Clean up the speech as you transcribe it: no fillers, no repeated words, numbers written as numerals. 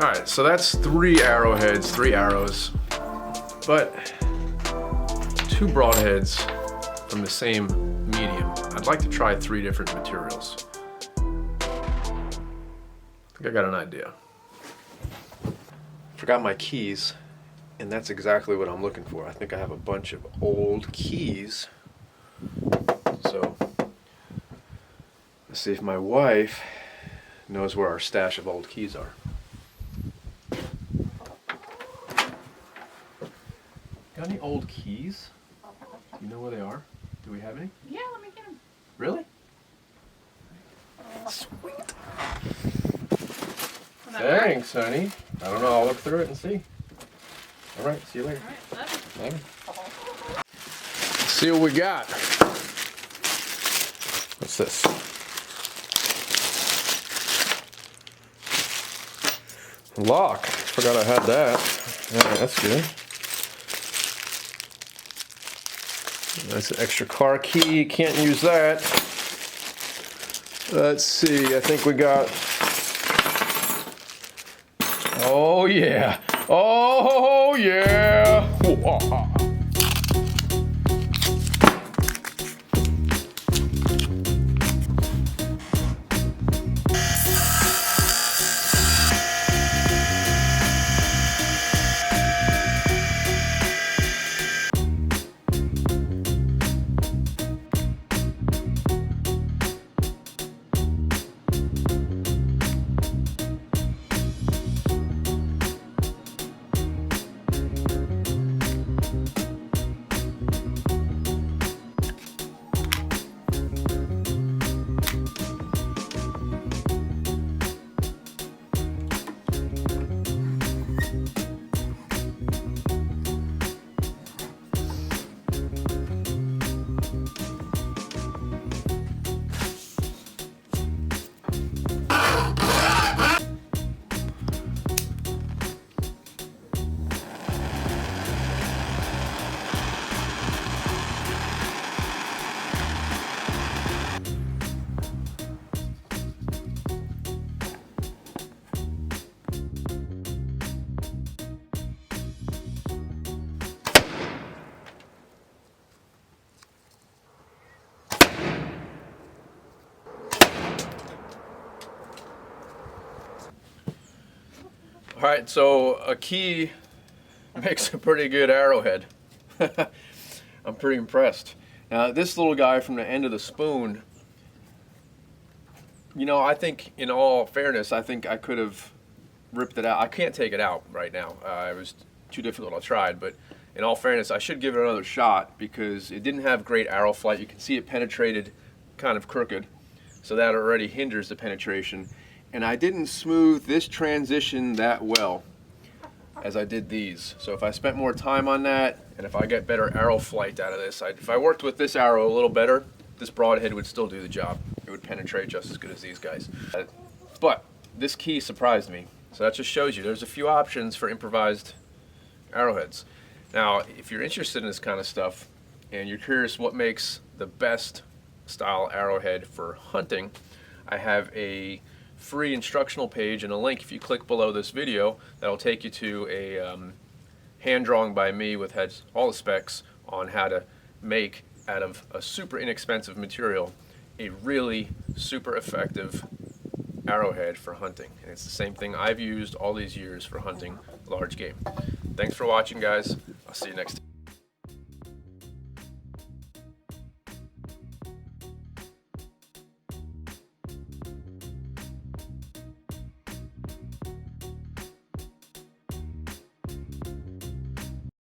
Alright, so that's 3 arrowheads, 3 arrows, but 2 broadheads from the same medium. I'd like to try 3 different materials. I think I got an idea. Forgot my keys, and that's exactly what I'm looking for. I think I have a bunch of old keys. So let's see if my wife knows where our stash of old keys are. Got any old keys? Do you know where they are? Do we have any? Yeah, let me get them. Really? Sweet. Thanks, honey. I don't know. I'll look through it and see. All right. See you later. All right, Later. See what we got. What's this? Lock. Forgot I had that. Yeah, that's good. That's an extra car key. Can't use that. Let's see. I think we got. Oh yeah. Oh yeah. All right, so a key makes a pretty good arrowhead. I'm pretty impressed. Now this little guy from the end of the spoon, you know, I think in all fairness, I think I could have ripped it out. I can't take it out right now. It was too difficult. I tried, but in all fairness, I should give it another shot because it didn't have great arrow flight. You can see it penetrated kind of crooked, so that already hinders the penetration. And I didn't smooth this transition that well as I did these. So if I spent more time on that, and if I get better arrow flight out of this, if I worked with this arrow a little better, this broadhead would still do the job. It would penetrate just as good as these guys. But this key surprised me. So that just shows you there's a few options for improvised arrowheads. Now, if you're interested in this kind of stuff, and you're curious what makes the best style arrowhead for hunting, I have a free instructional page and a link. If you click below this video, that'll take you to a hand drawing by me with has all the specs on how to make out of a super inexpensive material a really super effective arrowhead for hunting. And it's the same thing I've used all these years for hunting large game. Thanks for watching, guys. I'll see you next time.